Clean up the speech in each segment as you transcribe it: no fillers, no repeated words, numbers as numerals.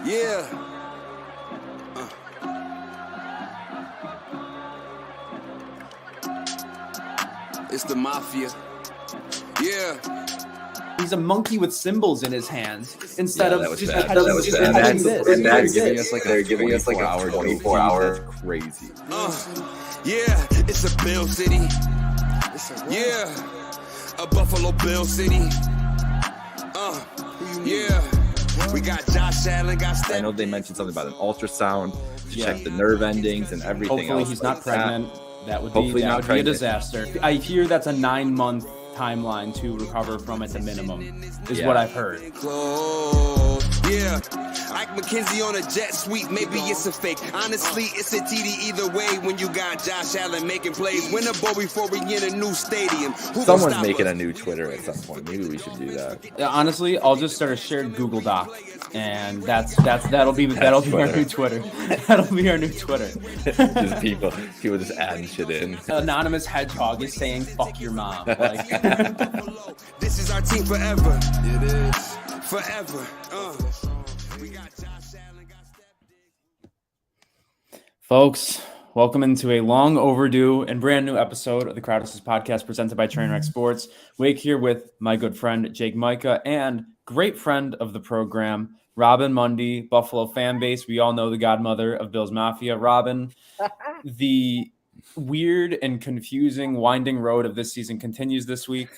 Yeah. It's the mafia. Yeah. He's a monkey with cymbals in his hands instead of just touching this. And they're giving us like a 24-hour. That's crazy. Yeah, it's a Bill City. Yeah, a Buffalo Bill City. Yeah, we got Josh Allen, got Steph. I know they mentioned something about an ultrasound to check the nerve endings and everything. Hopefully else he's like not pregnant. That would Hopefully be not a pregnant. disaster. I hear that's a 9-month timeline to recover from at the minimum, is what I've heard. Yeah, Ike McKenzie on a jet sweep. Maybe it's a fake. Honestly, it's a TD either way when you got Josh Allen making plays. Win a ball before we get a new stadium. Someone's making a new Twitter at some point. Maybe we should do that. Honestly, I'll just start a shared Google Doc, and that'll be our new Twitter. That'll be our new Twitter. Just people just adding shit in. Anonymous hedgehog is saying "fuck your mom." Like. This is our team forever. It is forever. We got Josh Allen, got Steph. Folks, welcome into a long overdue and brand new episode of the Crowdless Podcast presented by Trainwreck Sports. Wake here with my good friend Jake Micah and great friend of the program, Robyn Mundy, Buffalo fan base. We all know the godmother of Bills Mafia. Robyn, the weird and confusing winding road of this season continues this week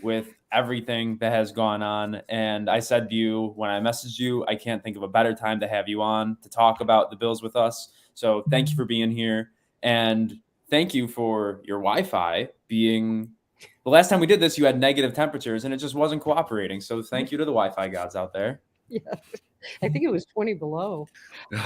with everything that has gone on. And I said to you when I messaged you, I can't think of a better time to have you on to talk about the Bills with us. So thank you for being here. And thank you for your Wi-Fi being – the last time we did this, you had negative temperatures and it just wasn't cooperating. So thank you to the Wi-Fi gods out there. Yeah, I think it was 20 below.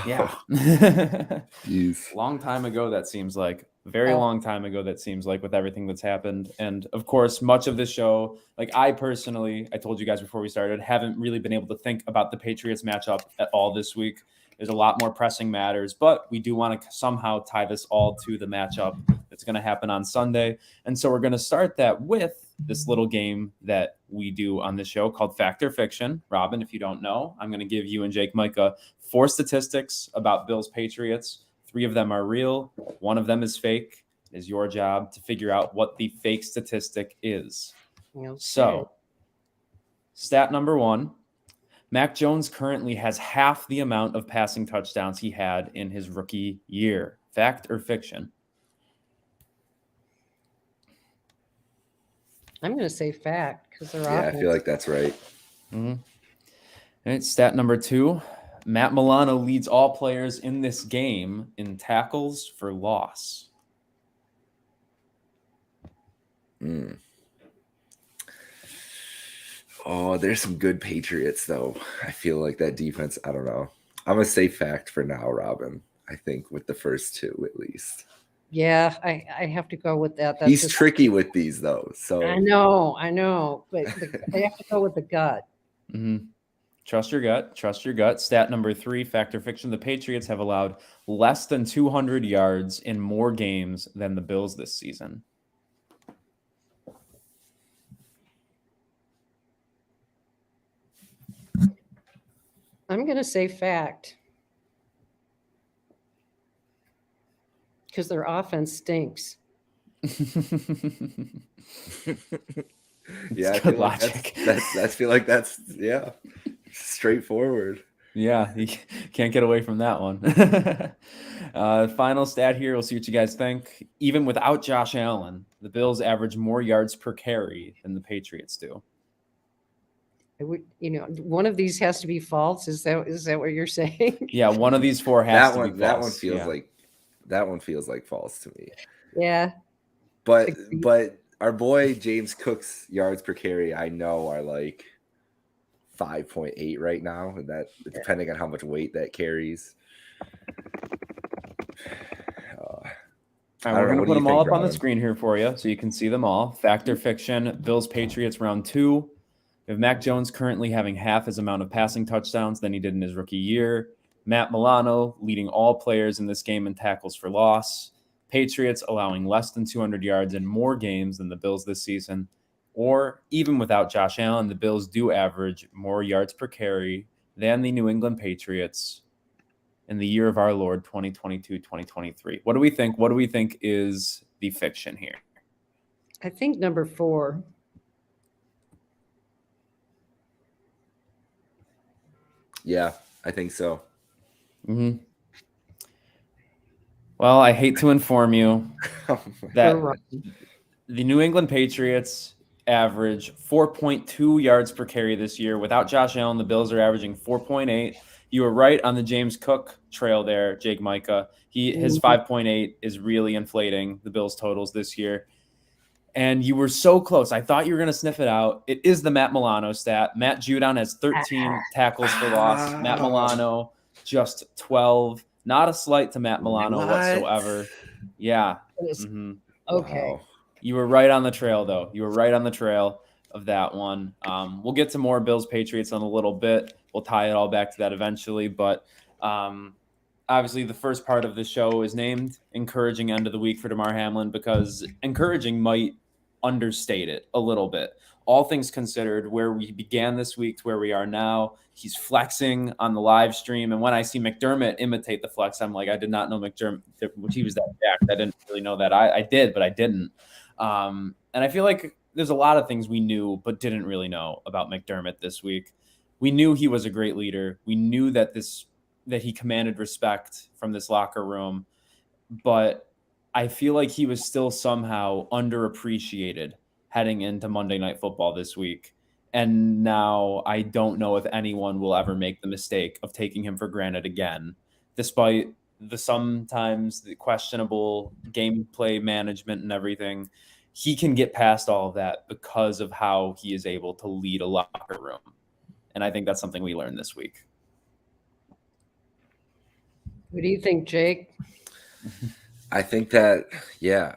Yeah. Jeez. Long time ago, that seems like. Very long time ago, that seems like, with everything that's happened. And of course, much of this show, like I personally, I told you guys before we started, haven't really been able to think about the Patriots matchup at all this week. There's a lot more pressing matters, but we do want to somehow tie this all to the matchup that's going to happen on Sunday. And so we're going to start that with this little game that we do on the show called Fact or Fiction. Robyn, if you don't know, I'm going to give you and Jake Micah 4 statistics about Bills Patriots. 3 of them are real. 1 of them is fake. It is your job to figure out what the fake statistic is. Okay. So, stat number 1, Mac Jones currently has half the amount of passing touchdowns he had in his rookie year. Fact or fiction? I'm going to say fact because they're Yeah, I feel like that's right. Mm-hmm. All right, stat number 2. Matt Milano leads all players in this game in tackles for loss. Oh, there's some good Patriots, though. I feel like that defense, I don't know. I'm going to say fact for now, Robyn. I think with the first 2 at least. Yeah, I have to go with that. He's tricky with these, though. So I know. But I have to go with the gut. Mm-hmm. Trust your gut. Stat number 3, fact or fiction. The Patriots have allowed less than 200 yards in more games than the Bills this season. I'm going to say fact because their offense stinks. Yeah, I good feel like logic. I feel like that's straightforward. Yeah, you can't get away from that one. Final stat here. We'll see what you guys think. Even without Josh Allen, the Bills average more yards per carry than the Patriots do. One of these has to be false. Is that what you're saying? Yeah, one of these 4 has to be false. That one feels like false to me. Yeah. But our boy James Cook's yards per carry, I know, are like 5.8 right now, and that depending on how much weight that carries. All right, we're going to put them all up on the screen here for you so you can see them all. Fact or fiction, Bills Patriots round 2. We have Mac Jones currently having half his amount of passing touchdowns than he did in his rookie year. Matt Milano leading all players in this game in tackles for loss. Patriots allowing less than 200 yards in more games than the Bills this season. Or even without Josh Allen, the Bills do average more yards per carry than the New England Patriots in the year of our Lord 2022-2023. What do we think? What do we think is the fiction here? I think number 4. Yeah, I think so. Mm-hmm. Well, I hate to inform you that the New England Patriots average 4.2 yards per carry this year. Without Josh Allen, the Bills are averaging 4.8. You were right on the James Cook trail there, Jake Micah. His 5.8 is really inflating the Bills' totals this year. And you were so close. I thought you were going to sniff it out. It is the Matt Milano stat. Matt Judon has 13 tackles for loss. Matt Milano just 12. Not a slight to Matt Milano whatsoever. Yeah. Mm-hmm. Okay. Wow. You were right on the trail, though. You were right on the trail of that one. We'll get to more Bills Patriots in a little bit. We'll tie it all back to that eventually. But obviously, the first part of the show is named Encouraging End of the Week for Damar Hamlin, because encouraging might understate it a little bit. All things considered, where we began this week to where we are now, he's flexing on the live stream. And when I see McDermott imitate the flex, I'm like, I did not know McDermott, he was that jacked. I didn't really know that. I did, but I didn't. And I feel like there's a lot of things we knew but didn't really know about McDermott this week. We knew he was a great leader. We knew that he commanded respect from this locker room, but I feel like he was still somehow underappreciated heading into Monday Night Football this week. And now I don't know if anyone will ever make the mistake of taking him for granted again, despite sometimes the questionable gameplay management and everything. He can get past all of that because of how he is able to lead a locker room. And I think that's something we learned this week. What do you think, Jake? I think that, yeah,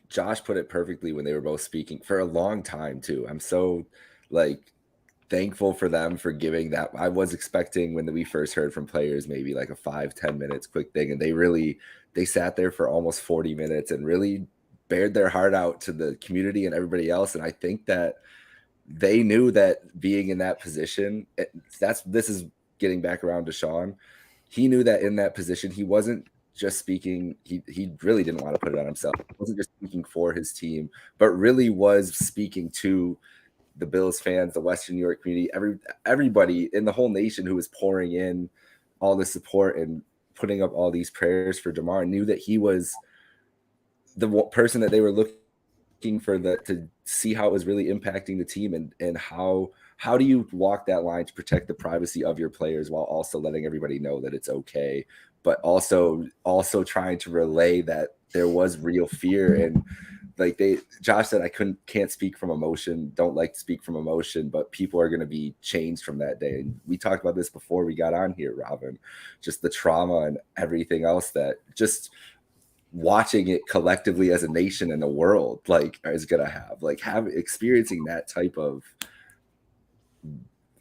Josh put it perfectly when they were both speaking for a long time too. I'm so thankful for them for giving that. I was expecting when we first heard from players, maybe like a 5-10 minutes quick thing. And they sat there for almost 40 minutes and really bared their heart out to the community and everybody else. And I think that they knew that being in that position, this is getting back around to Sean. He knew that in that position, he wasn't just speaking. He really didn't want to put it on himself. He wasn't just speaking for his team, but really was speaking to the Bills fans, the Western New York community, everybody in the whole nation who was pouring in all the support and putting up all these prayers for Damar, knew that he was the person that they were looking for, to see how it was really impacting the team, and how do you walk that line to protect the privacy of your players while also letting everybody know that it's okay, but also trying to relay that there was real fear. And Josh said, can't speak from emotion, don't like to speak from emotion, but people are going to be changed from that day. And we talked about this before we got on here, Robyn, just the trauma and everything else that just watching it collectively as a nation and the world is going to have experiencing that type of,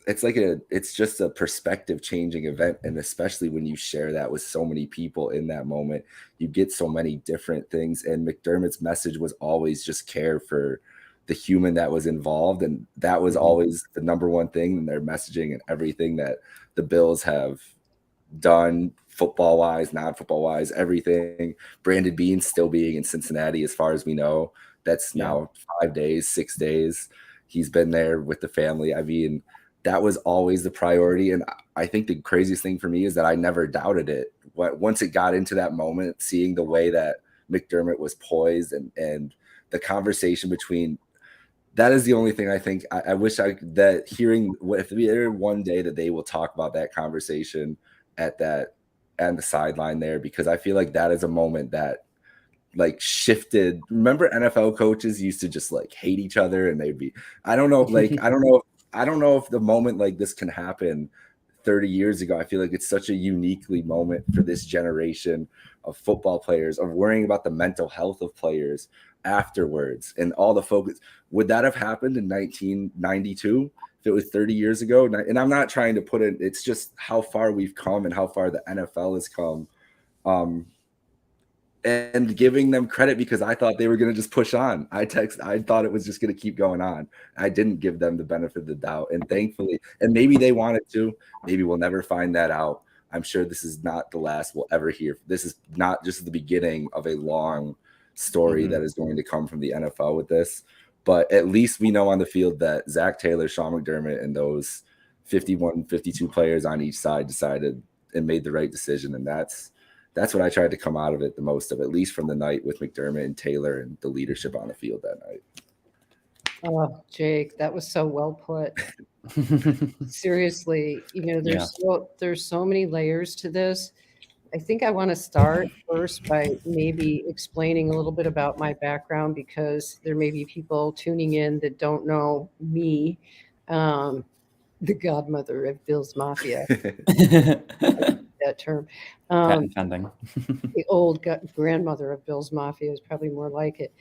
it's just a perspective changing event. And especially when you share that with so many people in that moment, you get so many different things. And McDermott's message was always just care for the human that was involved. And that was always the number one thing in their messaging and everything that the Bills have done, football wise, non-football wise, everything. Brandon Beane still being in Cincinnati, as far as we know. That's now 6 days. He's been there with the family. I mean, that was always the priority. And I think the craziest thing for me is that I never doubted it. Once it got into that moment, seeing the way that McDermott was poised and the conversation between, that is the only thing I think I wish that hearing, if there one day that they will talk about that conversation and the sideline there, because I feel like that is a moment that shifted. Remember, NFL coaches used to just hate each other, and they'd be, I don't know if the moment like this can happen 30 years ago. I feel like it's such a uniquely moment for this generation of football players, of worrying about the mental health of players afterwards and all the focus. Would that have happened in 1992 if it was 30 years ago? And I'm not trying to put it, it's just how far we've come and how far the NFL has come. and giving them credit because I thought they were going to just push on. I thought it was just going to keep going on. I didn't give them the benefit of the doubt. And thankfully, and maybe they wanted to, maybe we'll never find that out. I'm sure this is not the last we'll ever hear. This is not just the beginning of a long story that is going to come from the NFL with this. But at least we know on the field that Zach Taylor, Sean McDermott, and those 51, 52 players on each side decided and made the right decision. And that's what I tried to come out of it the most of, at least from the night with McDermott and Taylor and the leadership on the field that night. Oh, Jake, that was so well put. Seriously, there's so many layers to this. I think I want to start first by maybe explaining a little bit about my background, because there may be people tuning in that don't know me, the godmother of Bill's Mafia. That term. The old grandmother of Bill's Mafia is probably more like it.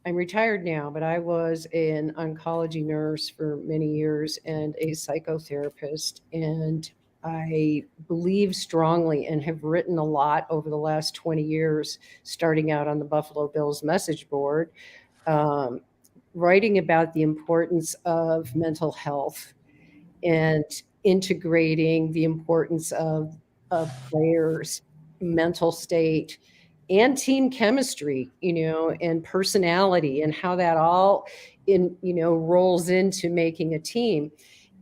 I'm retired now, but I was an oncology nurse for many years and a psychotherapist. And I believe strongly and have written a lot over the last 20 years, starting out on the Buffalo Bills message board, writing about the importance of mental health and integrating the importance of players' mental state and team chemistry, and personality, and how that all rolls into making a team.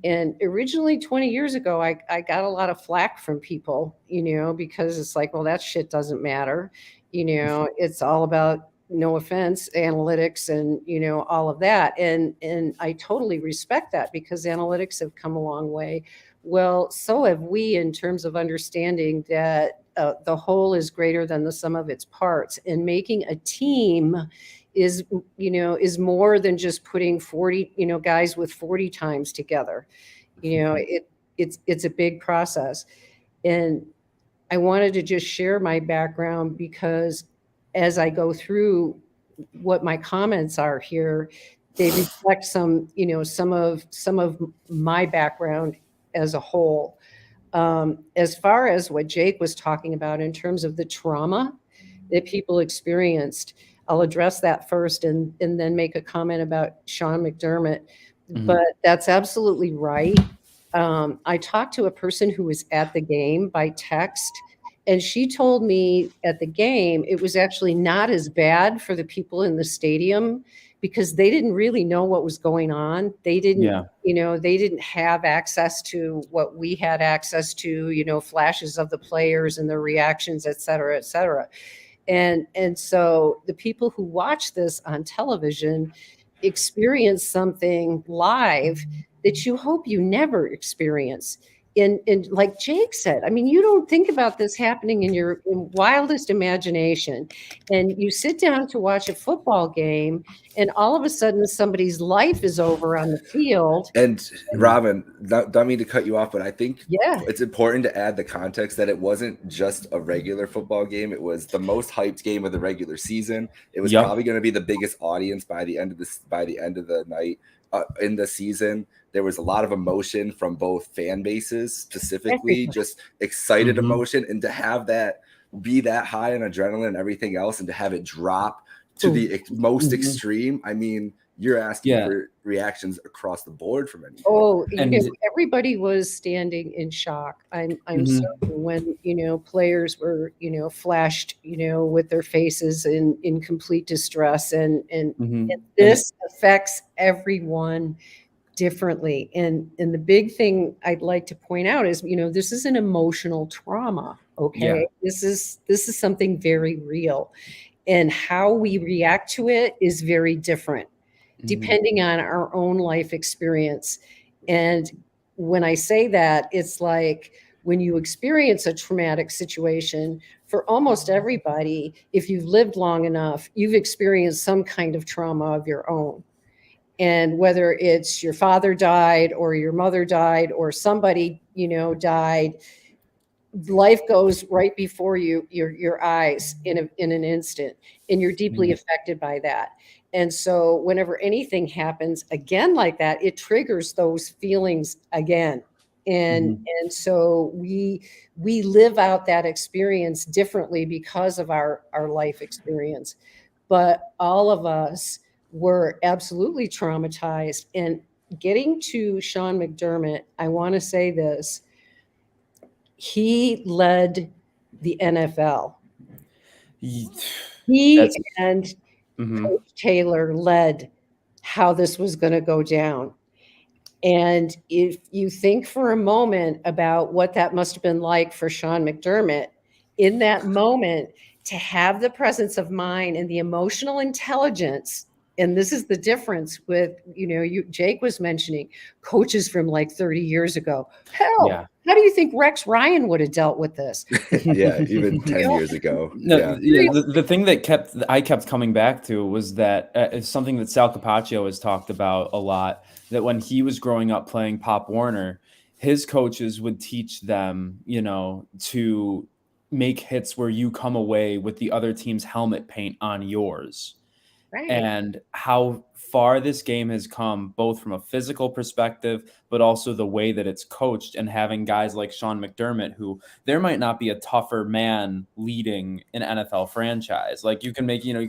And originally 20 years ago, I got a lot of flack from people, because it's like, well, that shit doesn't matter. It's all about, no offense, analytics and, all of that. And I totally respect that, because analytics have come a long way. Well, so have we, in terms of understanding that the whole is greater than the sum of its parts, and making a team is more than just putting 40, guys with 40 times together. It's a big process. And I wanted to just share my background, because as I go through what my comments are here, they reflect some of my background as a whole. As far as what Jake was talking about in terms of the trauma that people experienced, I'll address that first and then make a comment about Sean McDermott. Mm-hmm. But that's absolutely right. I talked to a person who was at the game by text, and she told me at the game it was actually not as bad for the people in the stadium, because they didn't really know what was going on. They didn't, they didn't have access to what we had access to, flashes of the players and their reactions, et cetera, et cetera. And so the people who watch this on television experience something live that you hope you never experience. And like Jake said, I mean, you don't think about this happening in your wildest imagination. And you sit down to watch a football game, and all of a sudden somebody's life is over on the field. And Robyn, don't mean to cut you off, but I think it's important to add the context that it wasn't just a regular football game. It was the most hyped game of the regular season. It was probably going to be the biggest audience by the end of the night in the season. There was a lot of emotion from both fan bases, specifically just excited emotion, and to have that be that high in adrenaline and everything else, and to have it drop to the most extreme. I mean, you're asking for reactions across the board from anyone. Oh, everybody was standing in shock. I'm certain when, players were, flashed, with their faces in complete distress, and this affects everyone differently. And the big thing I'd like to point out is, this is an emotional trauma. Okay. Yeah. This is something very real, and how we react to it is very different depending on our own life experience. And when I say that, it's like when you experience a traumatic situation, for almost everybody, if you've lived long enough, you've experienced some kind of trauma of your own. And whether it's your father died or your mother died or somebody, died, life goes right before your eyes in an instant, and you're deeply affected by that. And so whenever anything happens again like that, it triggers those feelings again. And so we live out that experience differently because of our life experience. But all of us were absolutely traumatized. And getting to Sean McDermott, I want to say this. He led the NFL. He and Coach Taylor led how this was going to go down. And if you think for a moment about what that must have been like for Sean McDermott in that moment, to have the presence of mind and the emotional intelligence. And this is the difference with, Jake was mentioning coaches from like 30 years ago. Hell, how do you think Rex Ryan would have dealt with this? Yeah, even 10 years ago. The thing that I kept coming back to was that it's something that Sal Capaccio has talked about a lot, that when he was growing up playing Pop Warner, his coaches would teach them, to make hits where you come away with the other team's helmet paint on yours. Right. And how far this game has come, both from a physical perspective, but also the way that it's coached, and having guys like Sean McDermott, who there might not be a tougher man leading an NFL franchise. Like you can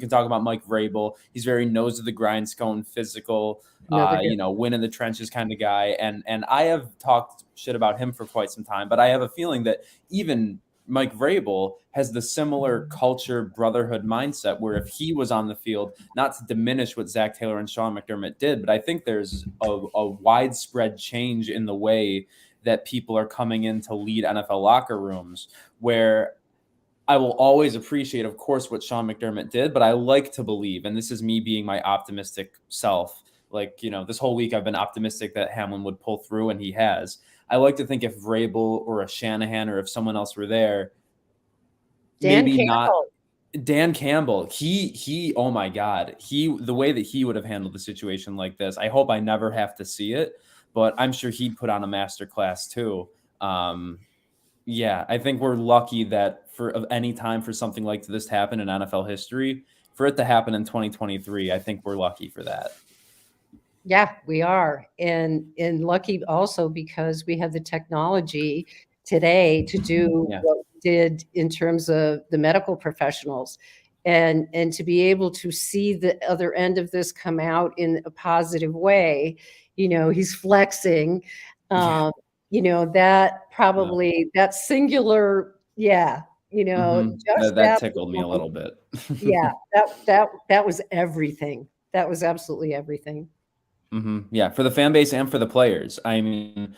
talk about Mike Vrabel. He's very nose of the grindstone, physical, win in the trenches kind of guy. And I have talked shit about him for quite some time, but I have a feeling that even Mike Vrabel has the similar culture, brotherhood mindset, where if he was on the field, not to diminish what Zach Taylor and Sean McDermott did, but I think there's a widespread change in the way that people are coming in to lead NFL locker rooms, where I will always appreciate, of course, what Sean McDermott did, but I like to believe, and this is me being my optimistic self, this whole week I've been optimistic that Hamlin would pull through, and he has. I like to think if Vrabel or a Shanahan or if someone else were there, Dan Campbell, he, oh my God, the way that he would have handled the situation like this, I hope I never have to see it, but I'm sure he'd put on a masterclass too. I think we're lucky that for any time for something like this to happen in NFL history, for it to happen in 2023, I think we're lucky for that. Yeah, we are. And lucky also because we have the technology today to do what we did in terms of the medical professionals, and to be able to see the other end of this come out in a positive way. He's flexing, that probably that singular. Yeah. Just that tickled me a little bit. Yeah. That was everything. That was absolutely everything. Yeah, for the fan base and for the players. I mean,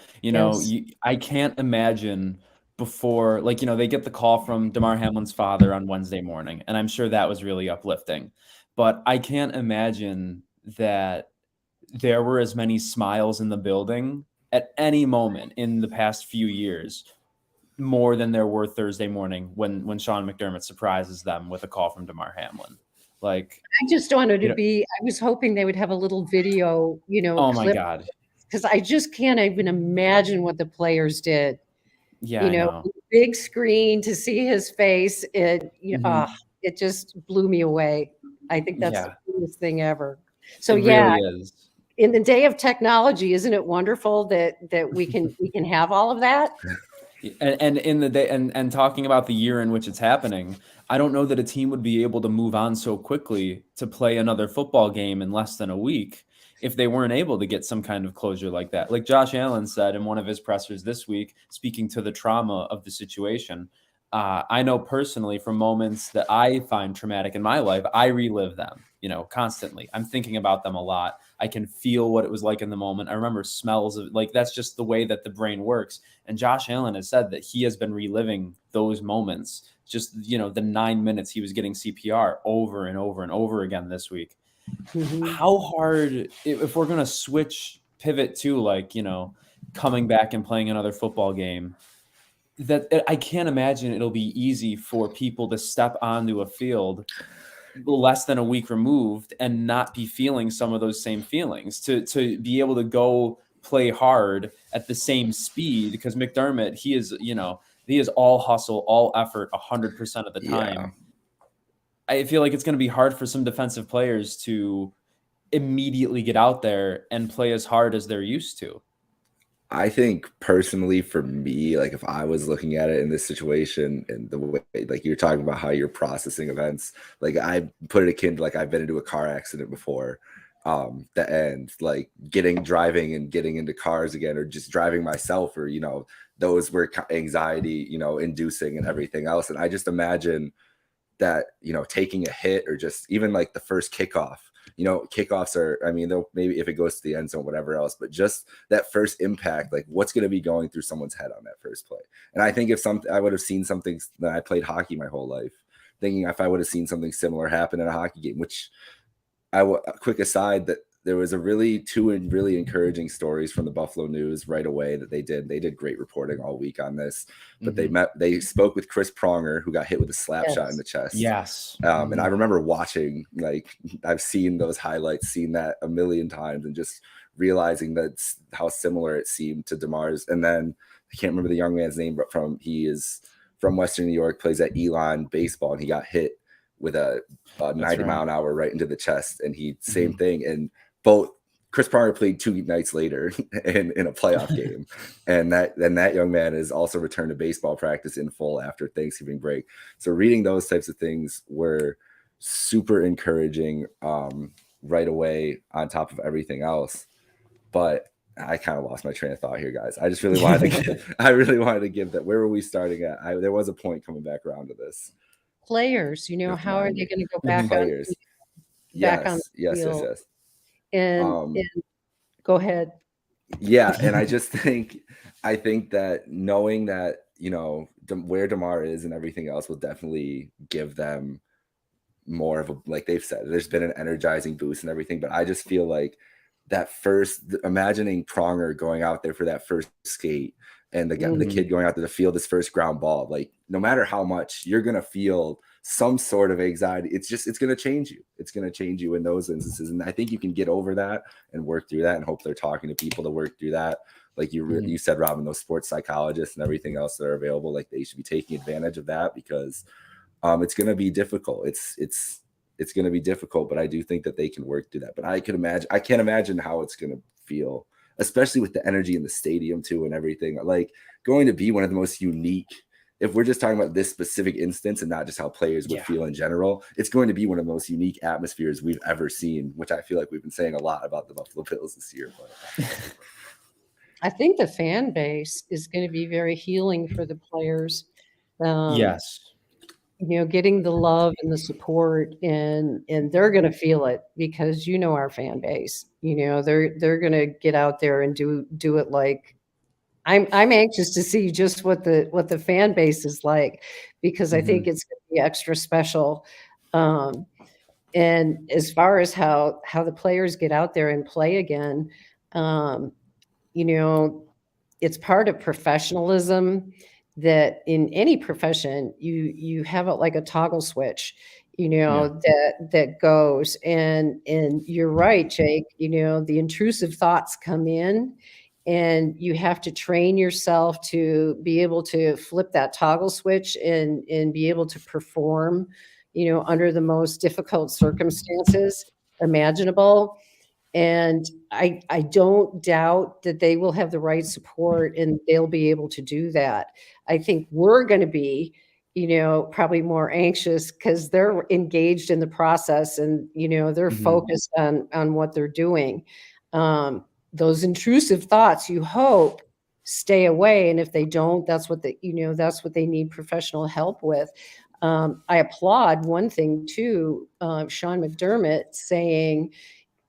I can't imagine before, they get the call from Damar Hamlin's father on Wednesday morning, and I'm sure that was really uplifting. But I can't imagine that there were as many smiles in the building at any moment in the past few years, more than there were Thursday morning when Sean McDermott surprises them with a call from Damar Hamlin. I just wanted to I was hoping they would have a little video, oh my God, because I just can't even imagine what the players did. Yeah, big screen to see his face. It just blew me away. I think that's the coolest thing ever. So really is. In the day of technology, isn't it wonderful that we can have all of that? And in the day and talking about the year in which it's happening, I don't know that a team would be able to move on so quickly to play another football game in less than a week if they weren't able to get some kind of closure like that. Like Josh Allen said in one of his pressers this week, speaking to the trauma of the situation, I know personally from moments that I find traumatic in my life, I relive them, constantly. I'm thinking about them a lot. I can feel what it was like in the moment. I remember smells of that's just the way that the brain works. And Josh Allen has said that he has been reliving those moments, just, the 9 minutes he was getting CPR over and over and over again this week. Mm-hmm. How hard, if we're going to pivot to coming back and playing another football game, that I can't imagine it'll be easy for people to step onto a field less than a week removed and not be feeling some of those same feelings, to be able to go play hard at the same speed, because McDermott, he is all hustle, all effort 100% of the time. Yeah. I feel like it's going to be hard for some defensive players to immediately get out there and play as hard as they're used to. I think personally for me, like if I was looking at it in this situation and the way, like you're talking about how you're processing events, like I put it akin to like I've been into a car accident before, the end, like driving and getting into cars again, or just driving myself, or, those were anxiety, inducing and everything else. And I just imagine that, taking a hit or just even like the first kickoff, kickoffs are, I mean, they'll maybe if it goes to the end zone, whatever else, but just that first impact, like what's going to be going through someone's head on that first play. And I think I would have seen something that I played hockey my whole life, thinking if I would have seen something similar happen in a hockey game, which a quick aside that there was two really encouraging stories from the Buffalo News right away that they did great reporting all week on this, but they spoke with Chris Pronger, who got hit with a slap shot in the chest. Yes. And I remember watching, like I've seen those highlights, seen that a million times, and just realizing that's how similar it seemed to Damar's. And then I can't remember the young man's name, but he is from Western New York, plays at Elon baseball, and he got hit with a 90 mile an hour right into the chest. And same thing. And both Chris Pronger played 2 nights later in a playoff game. And that young man is also returned to baseball practice in full after Thanksgiving break. So reading those types of things were super encouraging right away on top of everything else. But I kind of lost my train of thought here, guys. I just really wanted to give that. Where were we starting at? There was a point coming back around to this. Players, how are they going to go back on the field? Yes. And go ahead. Yeah, and I think that knowing that, where Damar is and everything else will definitely give them more of a, like they've said, there's been an energizing boost and everything, but I just feel like imagining Pronger going out there for that first skate and the kid going out to the field, his first ground ball, like no matter how much you're going to feel some sort of anxiety, it's going to change you. It's going to change you in those instances. And I think you can get over that and work through that, and hope they're talking to people to work through that. Like you said, Robyn, those sports psychologists and everything else that are available, like they should be taking advantage of that, because it's going to be difficult. It's going to be difficult, but I do think that they can work through that. But I can't imagine how it's going to feel, especially with the energy in the stadium too and everything. Like going to be one of the most unique, if we're just talking about this specific instance and not just how players would feel in general, it's going to be one of the most unique atmospheres we've ever seen, which I feel like we've been saying a lot about the Buffalo Bills this year. But I think the fan base is going to be very healing for the players. Yes. Getting the love and the support, and they're going to feel it, because our fan base, they're going to get out there and do it. Like I'm anxious to see just what the fan base is like, because I think it's going to be extra special. And as far as how the players get out there and play again, it's part of professionalism that in any profession you have it like a toggle switch, that goes, and you're right, Jake, the intrusive thoughts come in, and you have to train yourself to be able to flip that toggle switch and be able to perform, under the most difficult circumstances imaginable. And I don't doubt that they will have the right support and they'll be able to do that. I think we're going to be, probably more anxious because they're engaged in the process, and, they're focused on what they're doing. Those intrusive thoughts, you hope, stay away. And if they don't, that's what they need professional help with. I applaud one thing too, Sean McDermott saying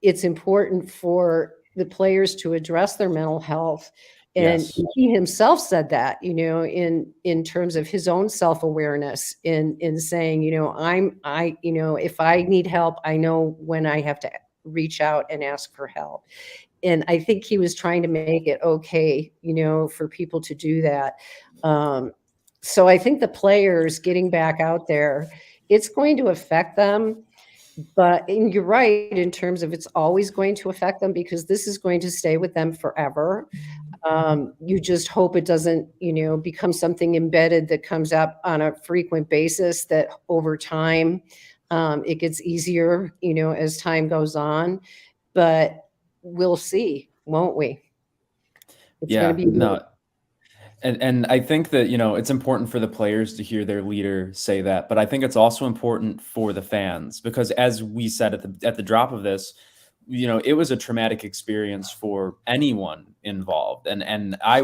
it's important for the players to address their mental health. And he himself said that, in terms of his own self-awareness, in saying, if I need help, I know when I have to reach out and ask for help. And I think he was trying to make it okay, for people to do that. So I think the players getting back out there, it's going to affect them. And you're right, in terms of it's always going to affect them, because this is going to stay with them forever. You just hope it doesn't, become something embedded that comes up on a frequent basis, that over time it gets easier, as time goes on. But we'll see, won't we? It's going to be no. And I think that, it's important for the players to hear their leader say that, but I think it's also important for the fans because as we said at the drop of this, it was a traumatic experience for anyone involved. And I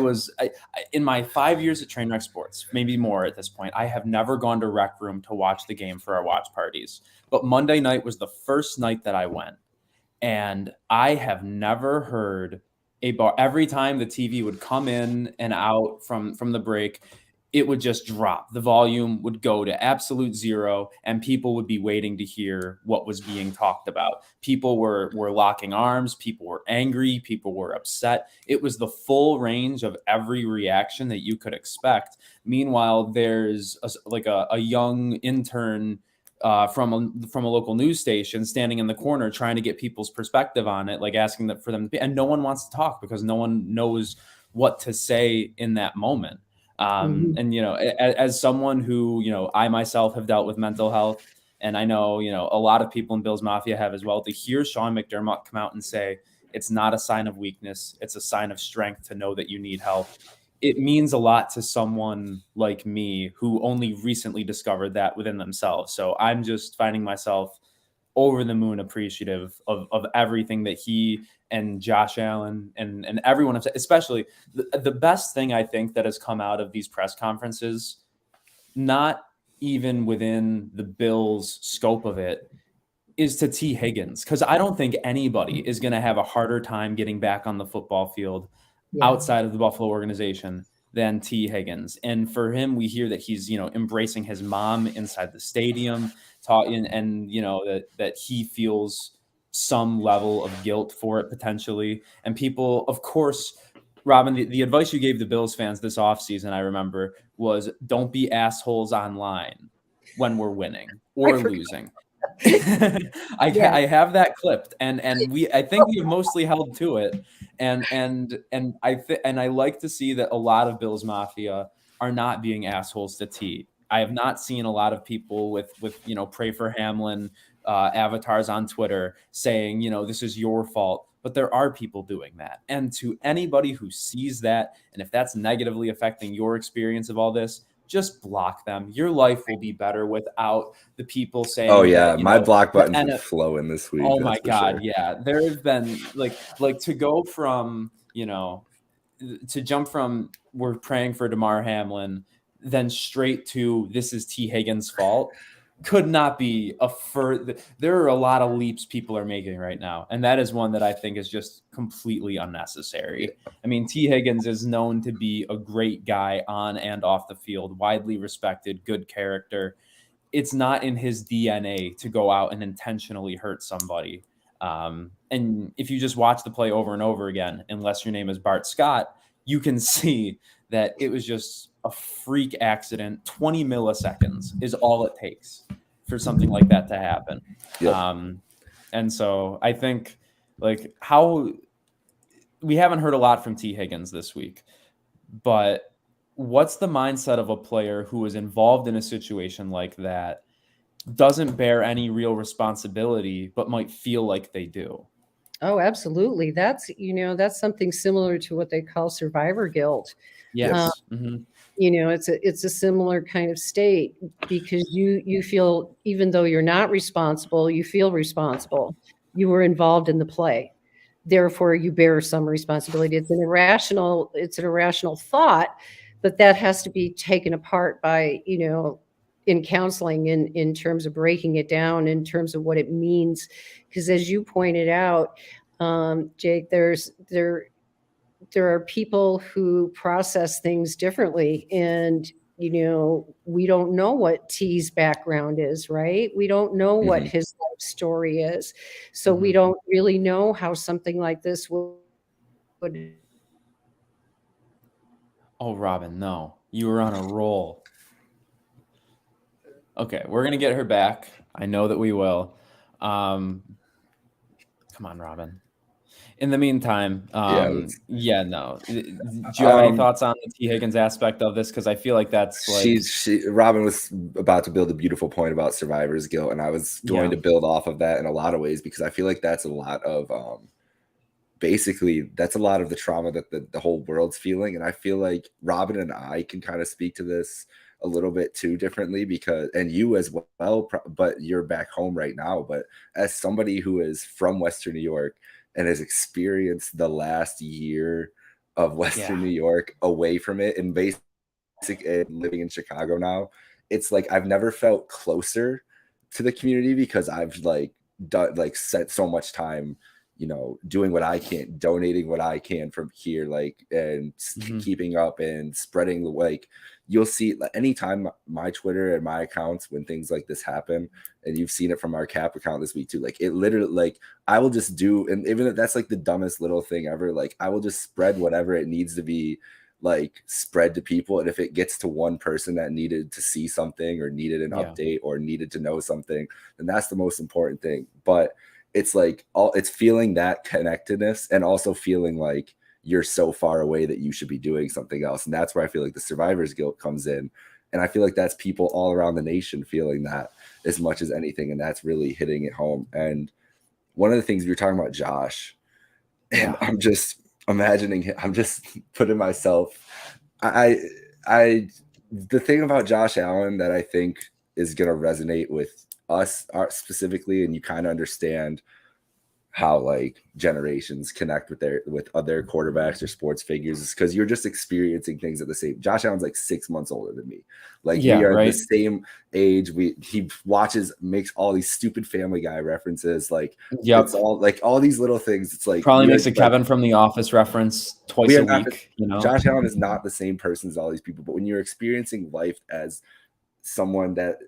in my 5 years at Trainwreck Sports, maybe more at this point, I have never gone to Rec Room to watch the game for our watch parties. But Monday night was the first night that I went. And I have never heard a bar. Every time the TV would come in and out from the break, it would just drop. The volume would go to absolute zero, and people would be waiting to hear what was being talked about. People were locking arms. People were angry. People were upset. It was the full range of every reaction that you could expect. Meanwhile, there's a young intern from a local news station standing in the corner trying to get people's perspective on it, like asking for them to be, and no one wants to talk because no one knows what to say in that moment. And, as someone who, I myself have dealt with mental health, and I know, a lot of people in Bills Mafia have as well, to hear Sean McDermott come out and say, it's not a sign of weakness. It's a sign of strength to know that you need help. It means a lot to someone like me who only recently discovered that within themselves. So I'm just finding myself over the moon appreciative of everything that he and Josh Allen and everyone, especially the best thing I think that has come out of these press conferences, not even within the Bills' scope of it, is to T. Higgins. Because I don't think anybody is going to have a harder time getting back on the football field outside of the Buffalo organization than T. Higgins. And for him, we hear that he's, embracing his mom inside the stadium, talking, and that he feels some level of guilt for it potentially. And people, of course, Robyn, the advice you gave the Bills fans this offseason, I remember, was don't be assholes online when we're winning or losing. I have that clipped, and I think we've mostly held to it, and I like to see that a lot of Bills Mafia are not being assholes to T. I have not seen a lot of people with pray for Hamlin avatars on Twitter saying this is your fault, but there are people doing that. And to anybody who sees that, and if that's negatively affecting your experience of all this, just block them. Your life will be better without the people saying, oh yeah, my block button's been flowing this week. Oh my God. Sure. Yeah. There have been like to go from, to jump from we're praying for Damar Hamlin, then straight to this is T. Higgins' fault could not be there are a lot of leaps people are making right now. And that is one that I think is just completely unnecessary. I mean, T. Higgins is known to be a great guy on and off the field, widely respected, good character. It's not in his DNA to go out and intentionally hurt somebody. And if you just watch the play over and over again, unless your name is Bart Scott, you can see that it was just a freak accident. 20 milliseconds is all it takes for something like that to happen. Yep. And so I think how we haven't heard a lot from T. Higgins this week, but what's the mindset of a player who is involved in a situation like that, doesn't bear any real responsibility, but might feel like they do? Oh, absolutely. That's something similar to what they call survivor guilt. Yes. It's a similar kind of state because you feel, even though you're not responsible, you feel responsible. You were involved in the play. Therefore, you bear some responsibility. It's an irrational thought, but that has to be taken apart by, in counseling in terms of breaking it down, in terms of what it means. Because as you pointed out, Jake, there are people who process things differently, and we don't know what T's background is, right? We don't know what his life story is, so we don't really know how something like this would. Oh, Robyn, no, you were on a roll. Okay, we're gonna get her back. I know that we will. Come on, Robyn. In the meantime, no. Do you have any thoughts on the T. Higgins aspect of this? Because I feel like that's Robyn was about to build a beautiful point about survivor's guilt, and I was going to build off of that in a lot of ways, because I feel like that's a lot of basically that's a lot of the trauma that the whole world's feeling. And I feel like Robyn and I can kind of speak to this a little bit too differently, because, and you as well, but you're back home right now. But as somebody who is from Western New York and has experienced the last year of Western New York away from it, and basically living in Chicago now, it's like I've never felt closer to the community, because I've like spent so much time, you know, doing what I can, donating what I can from here, like, and keeping up and spreading the, like, you'll see anytime my Twitter and my accounts, when things like this happen, and you've seen it from our Cap account this week too, like it literally, like I will just do, and even if that's like the dumbest little thing ever, like I will just spread whatever it needs to be, like spread to people. And if it gets to one person that needed to see something or needed an update or needed to know something, then that's the most important thing. But it's like it's feeling that connectedness, and also feeling like you're so far away that you should be doing something else. And that's where I feel like the survivor's guilt comes in. And I feel like that's people all around the nation feeling that as much as anything. And that's really hitting it home. And one of the things we were talking about, Josh, and I'm just imagining him, I'm just putting myself, the thing about Josh Allen that I think is going to resonate with us specifically, and you kind of understand how like generations connect with other quarterbacks or sports figures, is because you're just experiencing things at the same. Josh Allen's like 6 months older than me. Like we are the same age. He makes all these stupid Family Guy references. Like it's all like all these little things. It's like probably makes a Kevin from The Office reference twice a week. You know, Josh Allen is not the same person as all these people. But when you're experiencing life as someone that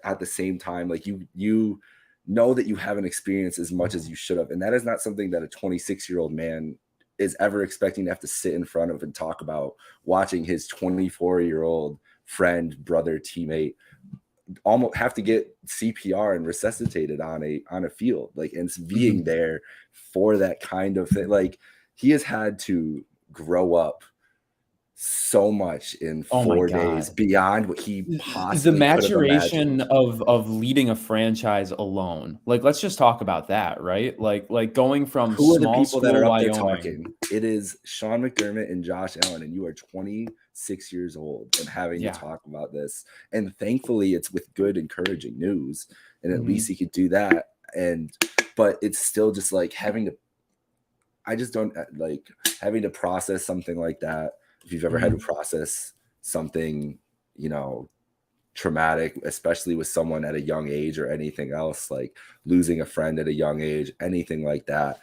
at the same time, like you know that you haven't experienced as much as you should have. And that is not something that a 26-year-old man is ever expecting to have to sit in front of and talk about, watching his 24-year-old friend, brother, teammate almost have to get CPR and resuscitated on a field, like, and being there for that kind of thing. Like he has had to grow up so much in 4 days beyond what he possibly the maturation of leading a franchise alone. Like, let's just talk about that, right? Like going from who are the small people that are up there Wyoming. talking? It is Sean McDermott and Josh Allen, and you are 26 years old and having to talk about this. And thankfully, it's with good, encouraging news, and at least he could do that. But it's still just like having to process something like that. If you've ever had to process something, you know, traumatic, especially with someone at a young age, or anything else, like losing a friend at a young age, anything like that,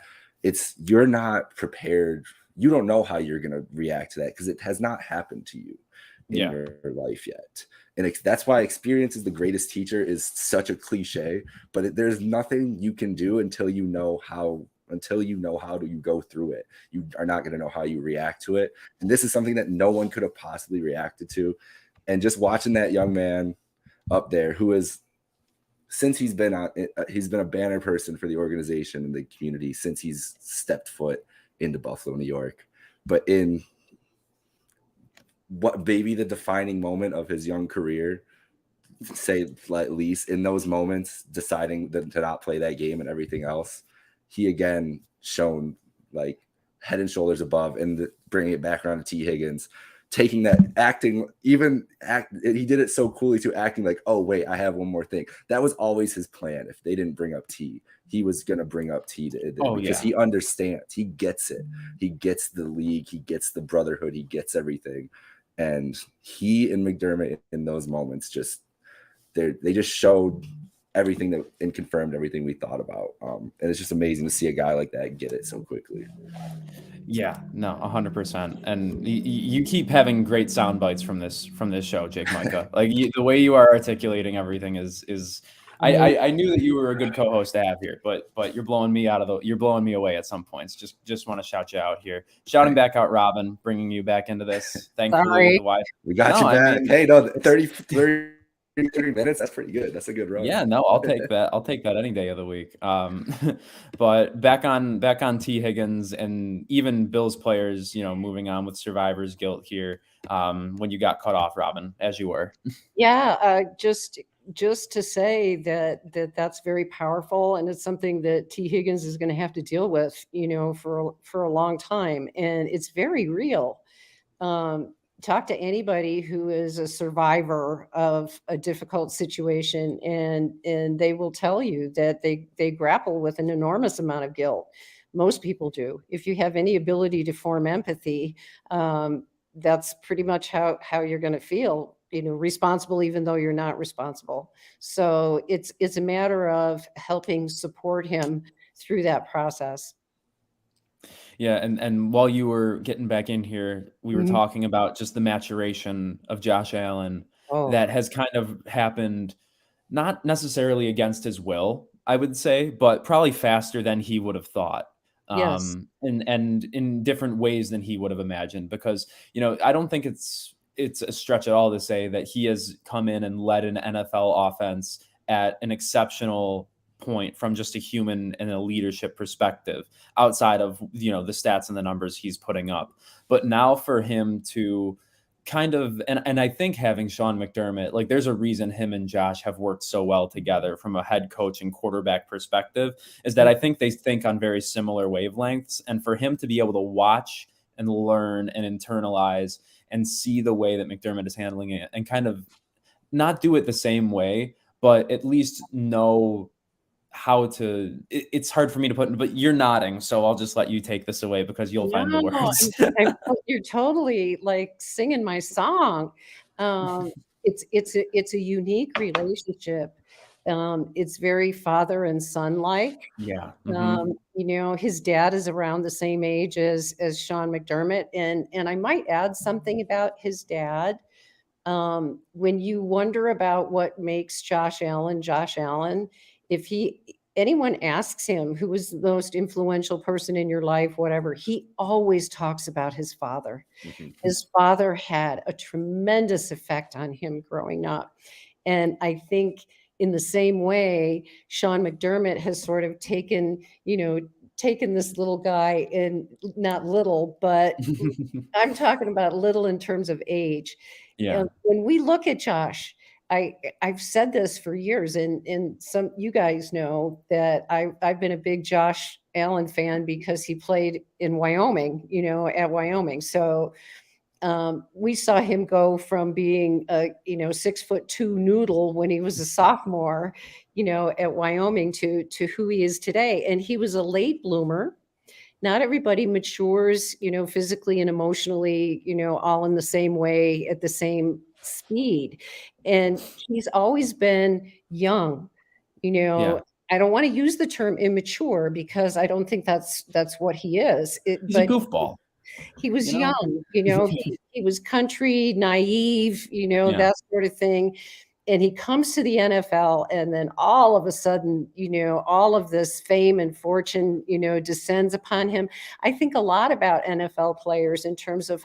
you're not prepared. You don't know how you're going to react to that, because it has not happened to you in your life yet. And that's why experience is the greatest teacher is such a cliche, but there's nothing you can do until you know how do you go through it. You are not going to know how you react to it. And this is something that no one could have possibly reacted to. And just watching that young man up there, who is, since he's been a banner person for the organization and the community since he's stepped foot into Buffalo, New York. But in what maybe the defining moment of his young career, say at least in those moments, deciding to not play that game and everything else, he again shown like head and shoulders above, and bringing it back around to T. Higgins, taking that he did it so coolly too, acting like, oh wait, I have one more thing. That was always his plan. If they didn't bring up T, he was going to bring up T because he understands, he gets it. He gets the league, he gets the brotherhood, he gets everything. And he and McDermott in those moments they just showed everything and confirmed everything we thought about. And it's just amazing to see a guy like that get it so quickly. Yeah, no, 100%. And you keep having great sound bites from this show, Jake Micah. Like the way you are articulating everything is I knew that you were a good co-host to have here, but you're blowing me away at some points. Just want to shout you out here. Shouting back out Robyn, bringing you back into this. Thankfully, we got you back. I mean, hey, no, 30 minutes, that's pretty good. That's a good run. Yeah, no, I'll take that. I'll take that any day of the week. But back on T. Higgins and even Bills players, you know, moving on with survivor's guilt here. When you got cut off, Robyn, as you were. Yeah, just just to say that's very powerful, and it's something that T. Higgins is going to have to deal with, for a long time, and it's very real. Talk to anybody who is a survivor of a difficult situation, and they will tell you that they grapple with an enormous amount of guilt. Most people do. If you have any ability to form empathy, that's pretty much how you're going to feel, responsible, even though you're not responsible. So it's a matter of helping support him through that process. Yeah, and while you were getting back in here, we were Mhm. talking about just the maturation of Josh Allen Oh, that has kind of happened, not necessarily against his will, I would say, but probably faster than he would have thought. yes. And in different ways than he would have imagined. Because, I don't think it's a stretch at all to say that he has come in and led an NFL offense at an exceptional point from just a human and a leadership perspective, outside of the stats and the numbers he's putting up. But now for him to kind of, and I think having Sean McDermott, like, there's a reason him and Josh have worked so well together from a head coach and quarterback perspective, is that I think they think on very similar wavelengths. And for him to be able to watch and learn and internalize and see the way that McDermott is handling it, and kind of not do it the same way, but at least know how to, it's hard for me to put, but you're nodding, so I'll just let you take this away because you'll find the No, words. you're totally like singing my song. Um, it's a unique relationship. It's very father and son like. Yeah. Mhm. His dad is around the same age as Sean McDermott, and I might add something about his dad. When you wonder about what makes Josh Allen, if anyone asks him who was the most influential person in your life, whatever, he always talks about his father. Mhm. His father had a tremendous effect on him growing up. And I think in the same way, Sean McDermott has sort of taken this little guy, and not little, but I'm talking about little in terms of age. Yeah. When we look at Josh, I've said this for years, and some you guys know that I've been a big Josh Allen fan because he played in Wyoming, at Wyoming. So we saw him go from being a 6'2" noodle when he was a sophomore, at Wyoming, to who he is today. And he was a late bloomer. Not everybody matures, physically and emotionally, all in the same way at the same speed. And he's always been young, you Yeah. know. I don't want to use the term immature because I don't think that's what he is. He's a But goofball, he was you know? young, he was country, naive, Yeah. that sort of thing. And he comes to the NFL, and then all of a sudden, all of this fame and fortune, descends upon him. I think a lot about NFL players in terms of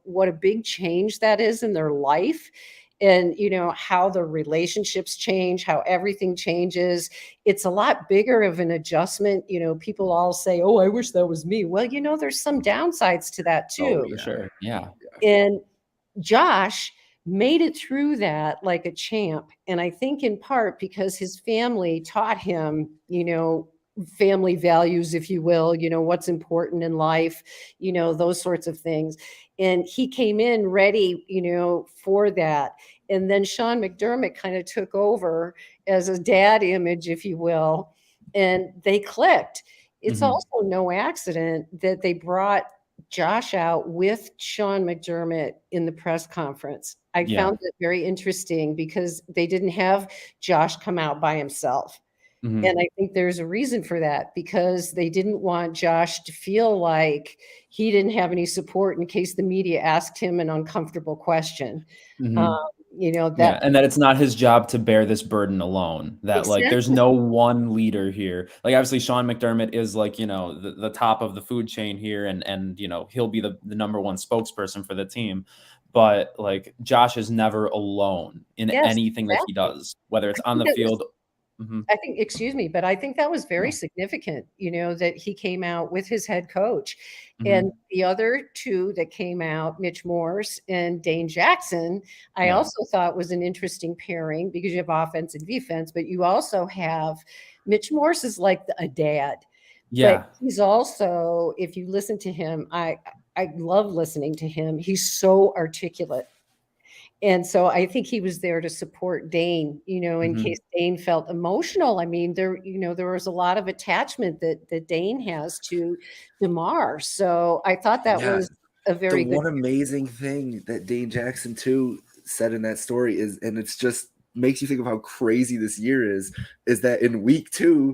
what a big change that is in their life. And how the relationships change, how everything changes. It's a lot bigger of an adjustment. People all say, "Oh, I wish that was me." Well, there's some downsides to that Oh too. For yeah. sure. Yeah. And Josh made it through that like a champ. And I think in part because his family taught him, family values, if you will, what's important in life, those sorts of things. And he came in ready, for that. And then Sean McDermott kind of took over as a dad image, if you will, and they clicked. It's Mhm. also no accident that they brought Josh out with Sean McDermott in the press conference. I Yeah. found it very interesting because they didn't have Josh come out by himself. Mhm. And I think there's a reason for that, because they didn't want Josh to feel like he didn't have any support in case the media asked him an uncomfortable question. Um, Mhm. that Yeah, and that it's not his job to bear this burden alone. That, like, there's exactly. no one leader here. Like, obviously Sean McDermott is, like, the top of the food chain here, and he'll be the number one spokesperson for the team. But, like, Josh is never alone in Yes, anything that he exactly. does, whether it's I on think the it was field. I think, excuse me, but I think that was very significant, that he came out with his head coach. And the other two that came out, Mitch Morse and Dane Jackson, I also thought was an interesting pairing because you have offense and defense, but you also have Mitch Morse is like a dad. Yeah. But he's also, if you listen to him, I love listening to him. He's so articulate. And so I think he was there to support Dane, in case Dane felt emotional. I mean, there was a lot of attachment that Dane has to Damar. So I thought that was a very good. One amazing thing that Dane Jackson too said in that story is, and it's just makes you think of how crazy this year is that in week 2,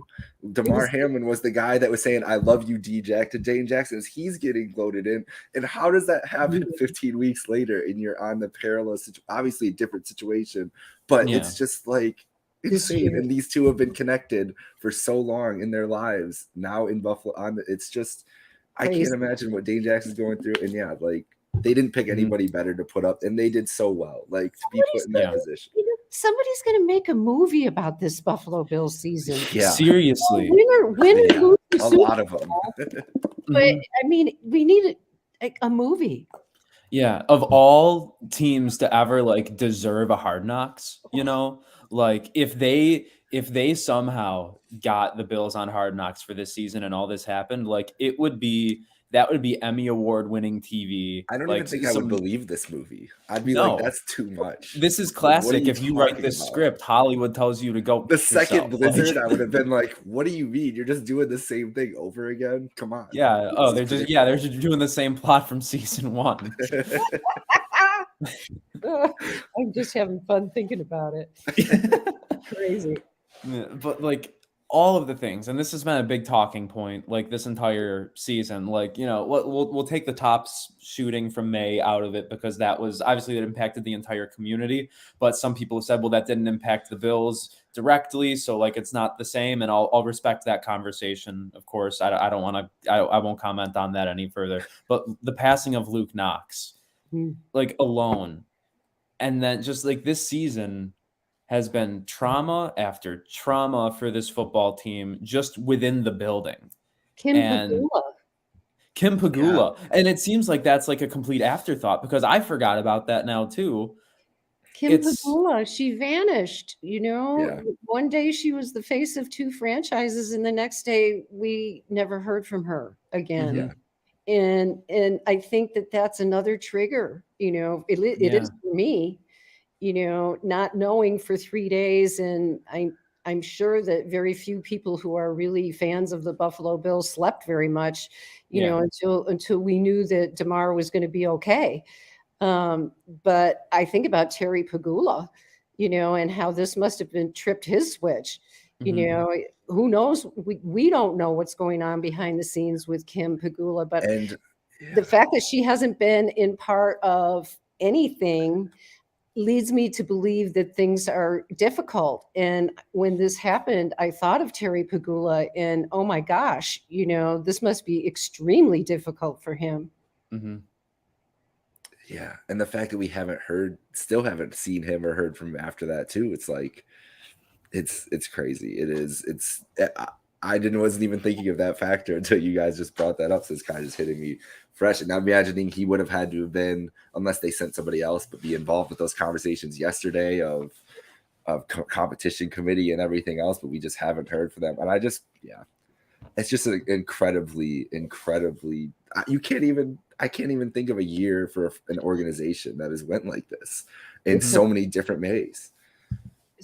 Damar Hamlin was the guy that was saying, "I love you, D-Jack," to Dane Jackson as he's getting loaded in. And how does that happen 15 weeks later and you're on the parallel obviously a different situation, but it's just like insane. And these two have been connected for so long in their lives now in Buffalo. It's just, I can't imagine what Dane Jackson's going through. And like, they didn't pick anybody better to put up, and they did so well, like, to be put in that position. Somebody's going to make a movie about this Buffalo Bills season. Yeah, seriously. Winner, a lot of them. But I mean, we need a movie. Yeah, of all teams to ever like deserve a Hard Knocks, like if they somehow got the Bills on Hard Knocks for this season and all this happened, like that would be Emmy Award winning TV. I don't even think I would believe this movie. I'd be like, that's too much. This is classic. If you write this script, Hollywood tells you to go. The second Blizzard, I would have been like, what do you mean? You're just doing the same thing over again? Come on. Yeah. Oh, they're just doing the same plot from season 1. I'm just having fun thinking about it. Crazy. Yeah, but like all of the things, and this has been a big talking point like this entire season, like, we'll take the Tops shooting from May out of it because that was obviously, it impacted the entire community, but some people have said, well, that didn't impact the Bills directly, so like it's not the same, and I'll respect that conversation, of course. I don't want to, I won't comment on that any further, but the passing of Luke Knox, like, alone, and then just like this season has been trauma after trauma for this football team just within the building. Kim Pegula. Yeah. And it seems like that's like a complete afterthought because I forgot about that now too. Pegula, she vanished, One day she was the face of 2 franchises and the next day we never heard from her again. And I think that's another trigger, it is for me. Not knowing for 3 days. And I'm sure that very few people who are really fans of the Buffalo Bills slept very much, until we knew that Damar was going to be okay. But I think about Terry Pegula, and how this must have been tripped his switch. Who knows? We don't know what's going on behind the scenes with Kim Pegula, but the fact that she hasn't been in part of anything leads me to believe that things are difficult. And when this happened, I thought of Terry Pegula and, oh my gosh, this must be extremely difficult for him. Yeah. And the fact that we still haven't seen him or heard from him after that too. It's like, it's crazy. It is. I wasn't even thinking of that factor until you guys just brought that up. So it's kind of just hitting me fresh. And I'm imagining he would have had to have been, unless they sent somebody else, but be involved with those conversations yesterday of competition committee and everything else. But we just haven't heard from them. And it's just an incredibly. I can't even think of a year for an organization that has went like this in so many different ways.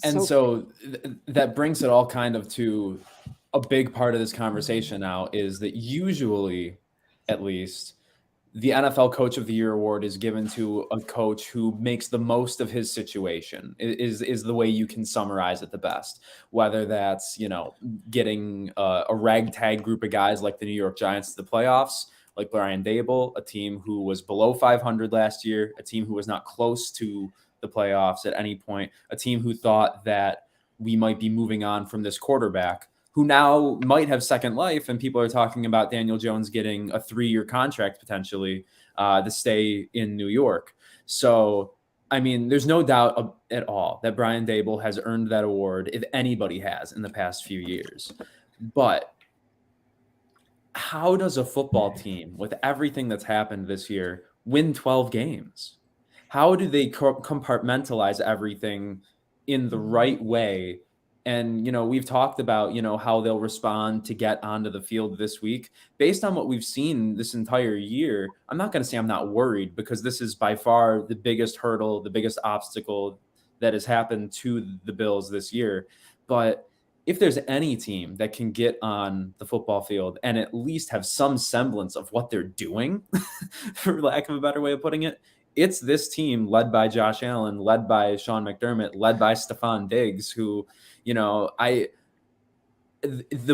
And so that brings it all kind of to a big part of this conversation now is that usually, at least, the NFL Coach of the Year award is given to a coach who makes the most of his situation, is the way you can summarize it the best. Whether that's, getting a ragtag group of guys like the New York Giants to the playoffs, like Brian Daboll, a team who was below 500 last year, a team who was not close to the playoffs at any point, a team who thought that we might be moving on from this quarterback, who now might have second life, and people are talking about Daniel Jones getting a 3-year contract potentially to stay in New York. So I mean, there's no doubt at all that Brian Daboll has earned that award, if anybody has, in the past few years. But how does a football team, with everything that's happened this year, win 12 games? How do they compartmentalize everything in the right way? And, we've talked about, how they'll respond to get onto the field this week. Based on what we've seen this entire year, I'm not going to say I'm not worried, because this is by far the biggest hurdle, the biggest obstacle that has happened to the Bills this year. But if there's any team that can get on the football field and at least have some semblance of what they're doing, for lack of a better way of putting it, it's this team led by Josh Allen, led by Sean McDermott, led by Stephon Diggs, who, the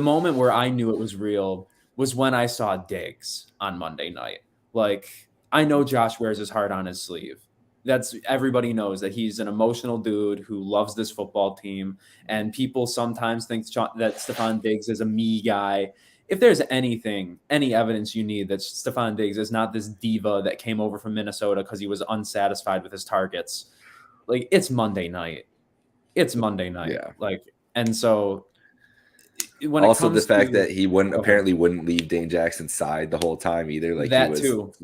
moment where I knew it was real was when I saw Diggs on Monday night. Like, I know Josh wears his heart on his sleeve. Everybody knows that he's an emotional dude who loves this football team. And people sometimes think that Stephon Diggs is a me guy. If there's any evidence you need that Stephon Diggs is not this diva that came over from Minnesota because he was unsatisfied with his targets, like, it's Monday night. It's Monday night. Yeah. Like, and so when also it comes the fact to, that he wouldn't leave Dane Jackson's side the whole time either. Like,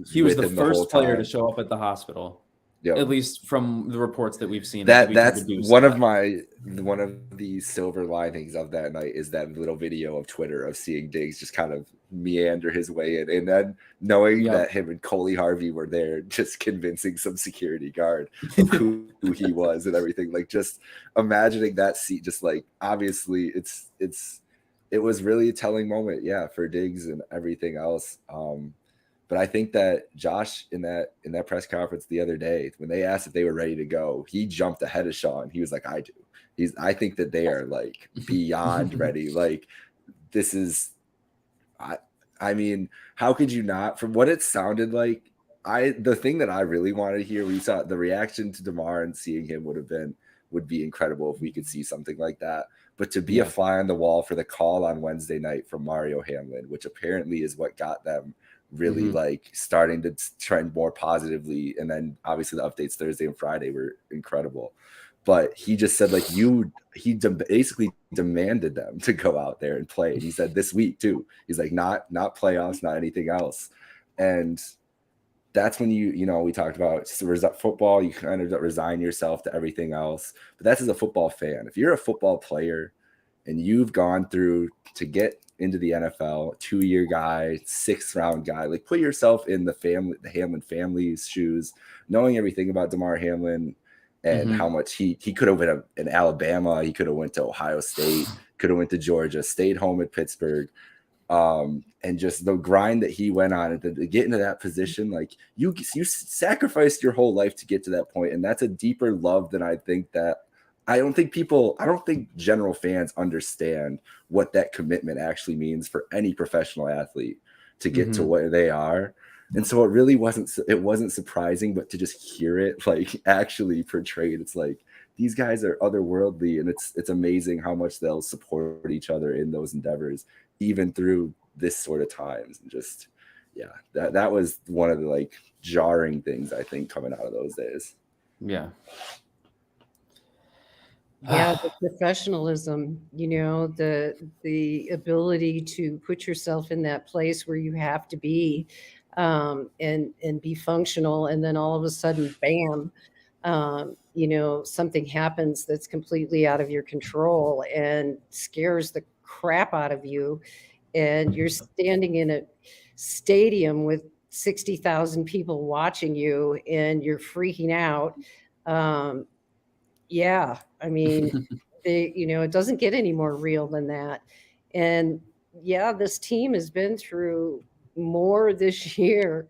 he was the first player to show up at the hospital. Yep. At least from the reports that we've seen. That's one of the silver linings of that night is that little video of Twitter of seeing Diggs just kind of meander his way in, and then knowing that him and Coley Harvey were there, just convincing some security guard of who he was and everything. Like, just imagining that seat, just like, obviously it was really a telling moment, for Diggs and everything else. But I think that Josh in that press conference the other day, when they asked if they were ready to go, he jumped ahead of Sean. He was like, I do. I think that they are like beyond ready. Like, this is, I mean, how could you not? From what it sounded like, the thing that I really wanted to hear, we saw the reaction to Damar and seeing him would be incredible if we could see something like that. But to be a fly on the wall for the call on Wednesday night from Mario Hamlin, which apparently is what got them really like starting to trend more positively. And then obviously the updates Thursday and Friday were incredible. But he just said, like, basically demanded them to go out there and play. And he said this week too. He's like, not playoffs, not anything else. And that's when we talked about football. You kind of resign yourself to everything else. But that's as a football fan. If you're a football player and you've gone through to get into the NFL, 2-year guy, 6th round guy, like, put yourself in the Hamlin family's shoes, knowing everything about Damar Hamlin and how much he could have been in Alabama, he could have went to Ohio State, could have went to Georgia, stayed home at Pittsburgh, and just the grind that he went on to get into that position. Like, you sacrificed your whole life to get to that point, and that's a deeper love than I think I don't think general fans understand what that commitment actually means for any professional athlete to get to where they are. And so it wasn't surprising, but to just hear it like actually portrayed, it's like, these guys are otherworldly, and it's amazing how much they'll support each other in those endeavors, even through this sort of times. And just, that was one of the like jarring things, I think, coming out of those days. Yeah. Yeah, the professionalism, the ability to put yourself in that place where you have to be, and be functional, and then all of a sudden, bam, something happens that's completely out of your control and scares the crap out of you, and you're standing in a stadium with 60,000 people watching you, and you're freaking out. Yeah, I mean, it doesn't get any more real than that. And this team has been through more this year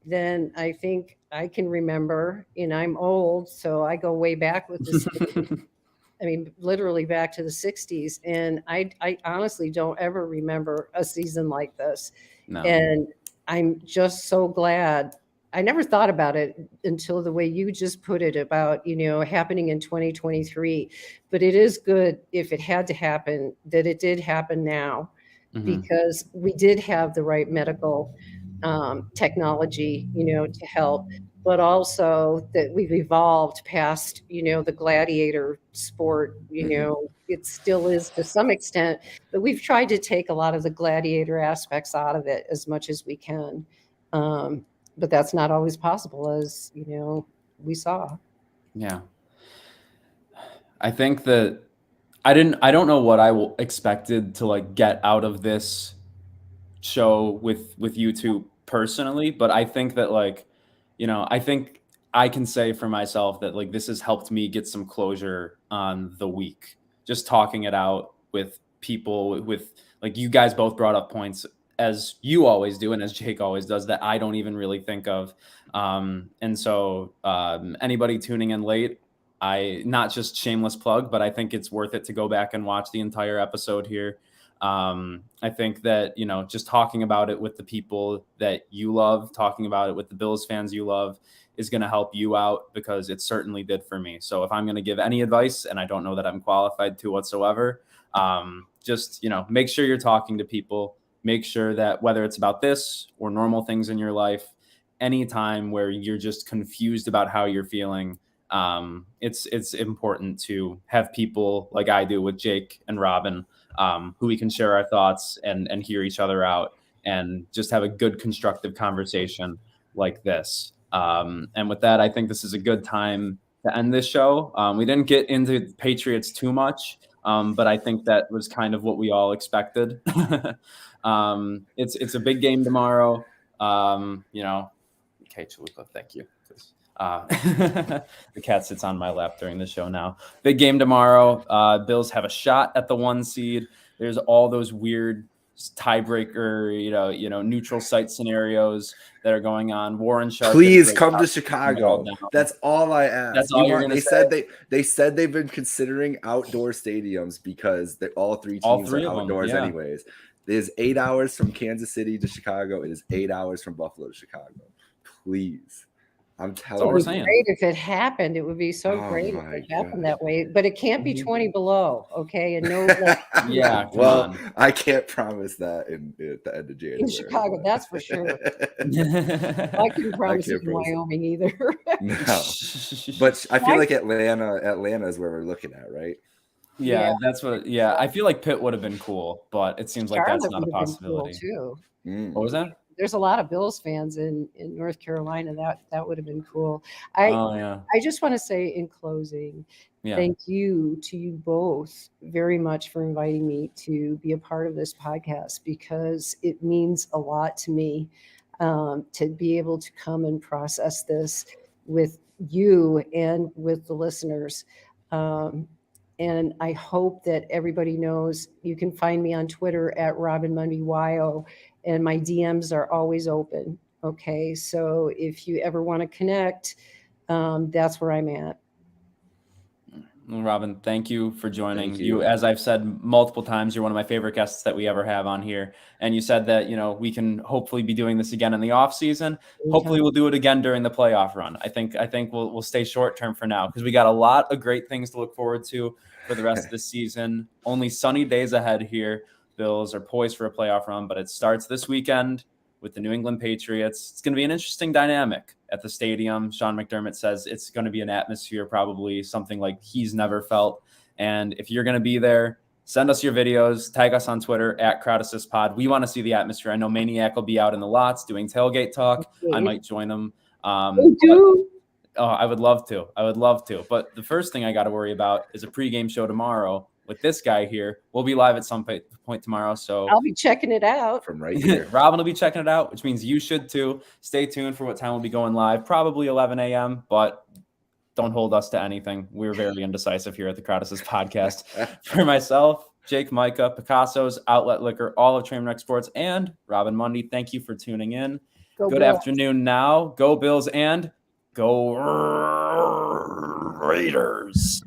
than I think I can remember. And I'm old, so I go way back with this. I mean, literally back to the 60s. And I honestly don't ever remember a season like this. No. And I'm just so glad. I never thought about it until the way you just put it about, happening in 2023. But it is good, if it had to happen, that it did happen now, because we did have the right medical technology, to help. but also that we've evolved past, the gladiator sport. It still is to some extent, but we've tried to take a lot of the gladiator aspects out of it as much as we can. But that's not always possible, as we saw. Yeah. I think that I don't know what I expected to like get out of this show with you two personally, but I think that like, I think I can say for myself that like this has helped me get some closure on the week. Just talking it out with people, with like you guys both brought up points as you always do and as Jake always does that I don't even really think of. And so anybody tuning in late, not just shameless plug, but I think it's worth it to go back and watch the entire episode here. I think that, just talking about it with the people that you love, talking about it with the Bills fans you love is going to help you out, because it certainly did for me. So if I'm going to give any advice, and I don't know that I'm qualified to whatsoever, just, make sure you're talking to people, make sure that whether it's about this or normal things in your life, anytime where you're just confused about how you're feeling, it's important to have people like I do with Jake and Robyn, who we can share our thoughts and hear each other out and just have a good constructive conversation like this. And with that, I think this is a good time to end this show. We didn't get into Patriots too much, but I think that was kind of what we all expected. It's a big game tomorrow. Okay, Chalupa, thank you. The cat sits on my lap during the show now. Big game tomorrow. Bills have a shot at the 1 seed. There's all those weird tiebreaker, neutral site scenarios that are going on. Warren Sharp. Please come to Chicago. That's all I ask. That's all you're going to say. They said they've been considering outdoor stadiums because all three teams are outdoors anyways. It is 8 hours from Kansas City to Chicago. It is 8 hours from Buffalo to Chicago. Please. I'm telling you. It would be great if it happened. It would be so great if it happened that way. But it can't be 20 below, okay? And no. Yeah. Well, I can't promise that at the end of January. In Chicago, that's for sure. I couldn't promise it in Wyoming either. No. But I feel like Atlanta is where we're looking at, right? Yeah, that's what. Yeah, I feel like Pitt would have been cool, but it seems like that's not a possibility. Cool too. What was that? There's a lot of Bills fans in North Carolina. That would have been cool. I just want to say in closing, thank you to you both very much for inviting me to be a part of this podcast, because it means a lot to me to be able to come and process this with you and with the listeners. And I hope that everybody knows you can find me on Twitter at Robyn Mundy YO, and my DMs are always open. Okay, so if you ever want to connect, that's where I'm at. Robyn, thank you for joining. You, as I've said multiple times, you're one of my favorite guests that we ever have on here. And you said that, we can hopefully be doing this again in the off season. Hopefully we'll do it again during the playoff run. I think we'll stay short term for now, because we got a lot of great things to look forward to for the rest of the season. Only sunny days ahead here. Bills are poised for a playoff run, but it starts this weekend with the New England Patriots. It's going to be an interesting dynamic at the stadium. Sean McDermott says it's going to be an atmosphere, probably something like he's never felt. And if you're going to be there, send us your videos, tag us on Twitter at CrowdAssistPod. We want to see the atmosphere. I know Maniac will be out in the lots doing tailgate talk. I might join him. I would love to. But the first thing I got to worry about is a pregame show tomorrow with this guy here. We'll be live at some point tomorrow, so I'll be checking it out from right here. Robyn will be checking it out, which means you should too. Stay tuned for what time we'll be going live, probably 11 a.m., but don't hold us to anything. We're very indecisive here at the Crowd Assist Podcast. For myself, Jake, Micah, Picasso's, Outlet Liquor, all of Trainwreck Sports, and Robyn Mundy, thank you for tuning in. Good afternoon now. Go Bills and go Raiders.